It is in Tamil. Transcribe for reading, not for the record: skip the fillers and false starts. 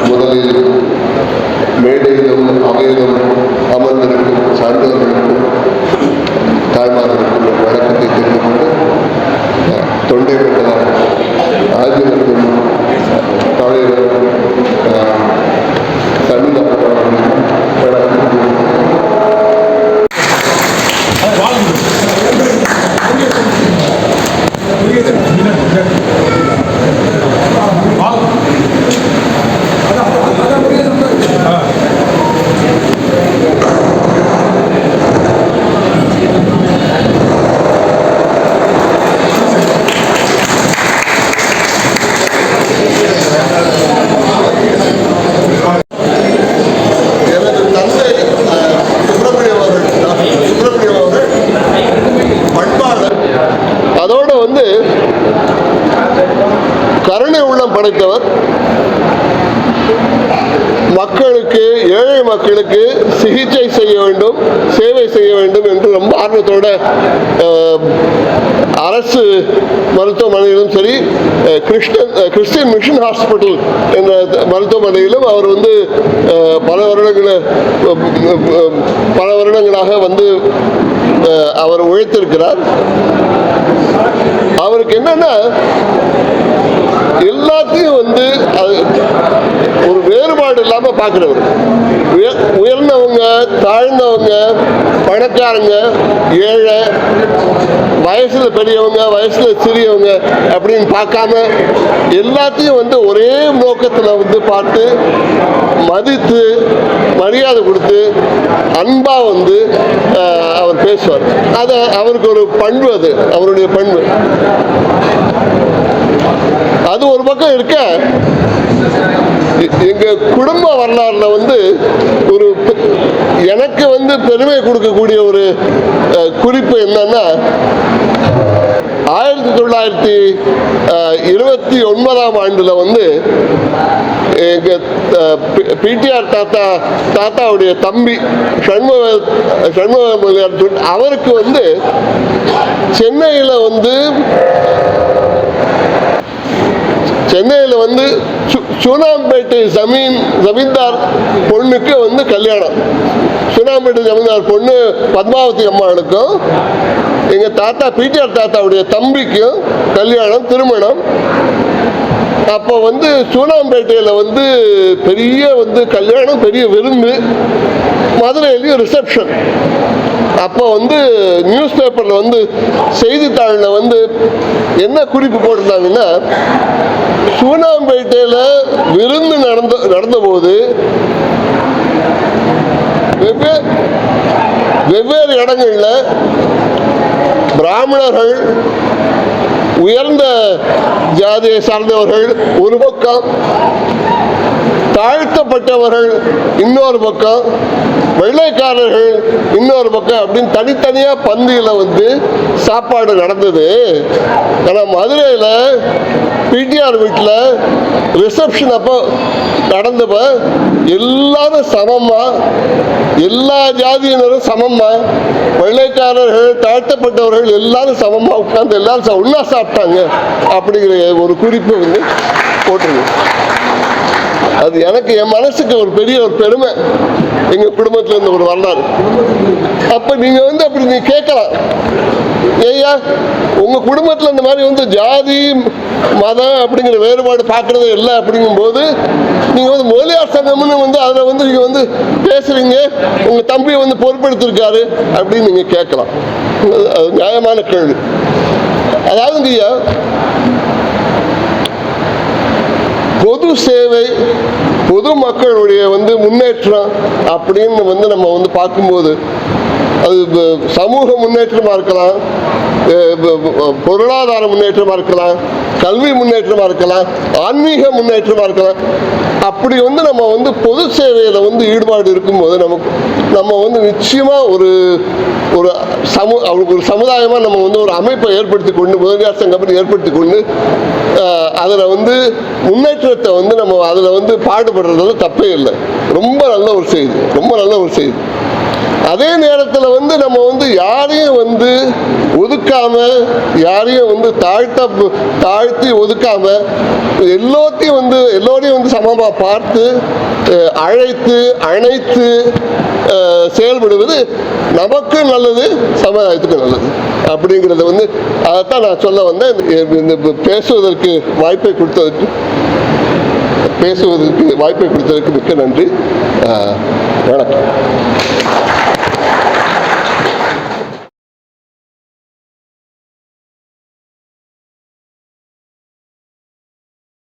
முதலில் மேடையிலும் அவையிலும் அமர்ந்திருக்கும் சான்றோர்களுக்கும் தாய்மார்களுக்கும் வணக்கத்தை தெரிந்து கொண்டு தொண்டை பெற்றதான ஆஜினருக்கும் தலைவர் கருணை உள்ளம் படைத்தவர். மக்களுக்கு, ஏழை மக்களுக்கு சிகிச்சை செய்ய வேண்டும், சேவை செய்ய வேண்டும் என்று ரொம்ப ஆர்வத்தோட அரசு மருத்துவமனையிலும் சரி, கிறிஸ்டியன் மிஷன் ஹாஸ்பிட்டல் என்ற மருத்துவமனையிலும் அவர் வந்து பல வருடங்களாக வந்து அவர் உழைத்திருக்கிறார். அவருக்கு என்னன்னா எல்லாத்தையும் வந்து ஒரு வேறுபாடு இல்லாம பார்க்கிறவர். உயர்ந்தவங்க, தாழ்ந்தவங்க, பணக்காரங்க, ஏழை, வயசுல பெரியவங்க, வயசுல சிறியவங்க அப்படின்னு பார்க்காம எல்லாத்தையும் வந்து ஒரே நோக்கத்துல வந்து பார்த்து மதித்து மரியாதை கொடுத்து அன்பா வந்து அவர் பேசுவார். அது அவருக்கு ஒரு பண்பு, அது அவருடைய பண்பு. அது ஒரு பக்கம் இருக்க, எங்க குடும்ப வரலாறுல வந்து ஒரு எனக்கு வந்து பெருமை கொடுக்கக்கூடிய ஒரு குறிப்பு என்னன்னா, 1929ஆம் ஆண்டுல வந்து எங்க பிடிஆர் தாத்தாவுடைய தம்பி சண்முக அவருக்கு வந்து சென்னையில வந்து சுனாம்பேட்டை ஜமீன்தார் பொண்ணுக்கு வந்து கல்யாணம். சுனாம்பேட்டை ஜமீன்தார் பொண்ணு பத்மாவதி அம்மாளுக்கும் எங்க தாத்தா பிடிஆர் தாத்தாவுடைய தம்பிக்கும் கல்யாணம், திருமணம். அப்போ வந்து சூனாம்பேட்டையில வந்து பெரிய வந்து கல்யாணம், பெரிய விருந்து, மதுரையிலையும் ரிசப்ஷன். அப்போ வந்து நியூஸ் பேப்பர்ல வந்து செய்தித்தாள்ல வந்து என்ன குறிப்பு போட்டிருந்தாங்கன்னா, சூனாம்பேட்டையில விருந்து நடந்த போது வெவ்வேறு இடங்கள்ல பிராமணர்கள், உயர்ந்த ஜாதியை சார்ந்தவர்கள் ஒரு பக்கம், தாழ்த்தப்பட்டவர்கள் இன்னொரு பக்கம், வெள்ளைக்காரர்கள் இன்னொரு பக்கம் அப்படின்னு தனித்தனியா பந்தியில வந்து சாப்பாடு நடந்தது. ஆனா மதுரையில பிடிஆர் வீட்டில் ரிசப்ஷன் அப்போ நடந்தப்ப எல்லாரும் சமமா, எல்லா ஜாதியினரும் சமமா, வெள்ளைக்காரர்கள், தாழ்த்தப்பட்டவர்கள் எல்லாரும் சமமா உட்கார்ந்து எல்லாரும் ஒன்னா சாப்பிட்டாங்க அப்படிங்கிற ஒரு குறிப்பு வந்து போட்டிருக்கு. அது எனக்கு என் மனசுக்கு ஒரு பெரிய ஒரு பெருமை, எங்க குடும்பத்துல இருந்த ஒரு வரலாறு. அப்ப நீங்க வந்து அப்படி நீங்க கேட்கலாம், ஐயா உங்க குடும்பத்துல இந்த மாதிரி வந்து ஜாதி மதம் அப்படிங்கிற வேறுபாடு பார்க்கறது இல்லை அப்படிங்கும் போது நீங்க வந்து முதலியார் சங்கம்னு வந்து அதுல வந்து நீங்க வந்து பேசுறீங்க, உங்க தம்பியை வந்து பொறுப்பெடுத்திருக்காரு அப்படின்னு நீங்க கேட்கலாம். அது நியாயமான கேள்வி. அதாவது ஐயா, பொது சேவை, பொது மக்களுடைய வந்து முன்னேற்றம் அப்படின்னு வந்து நம்ம வந்து பார்க்கும்போது அது சமூக முன்னேற்றமா இருக்கலாம், பொருளாதார முன்னேற்றமா இருக்கலாம், கல்வி முன்னேற்றமா இருக்கலாம், ஆன்மீக முன்னேற்றமா இருக்கலாம். அப்படி வந்து நம்ம வந்து பொது சேவையில வந்து ஈடுபாடு இருக்கும்போது நம்ம வந்து நிச்சயமா ஒரு சமுதாயமா நம்ம வந்து ஒரு அமைப்பை ஏற்படுத்தி கொண்டு, முதலியார் சங்கம் ஏற்படுத்தி கொண்டு அதுல வந்து முன்னேற்றத்தை வந்து நம்ம அதுல வந்து பாடுபடுறதுல தப்பே இல்லை. ரொம்ப நல்ல ஒரு செய்தி, ரொம்ப நல்ல ஒரு செய்தி. அதே நேரத்தில் வந்து நம்ம வந்து யாரையும் வந்து ஒதுக்காம, யாரையும் வந்து தாழ்த்தி ஒதுக்காம, எல்லோரையும் வந்து சமமாக பார்த்து அழைத்து அணைத்து செயல்படுவது நமக்கு நல்லது, சமுதாயத்துக்கு நல்லது அப்படிங்கிறத வந்து அதைத்தான் நான் சொல்ல வந்தேன். இந்த பேசுவதற்கு வாய்ப்பை கொடுத்ததற்கு மிக்க நன்றி. வணக்கம்.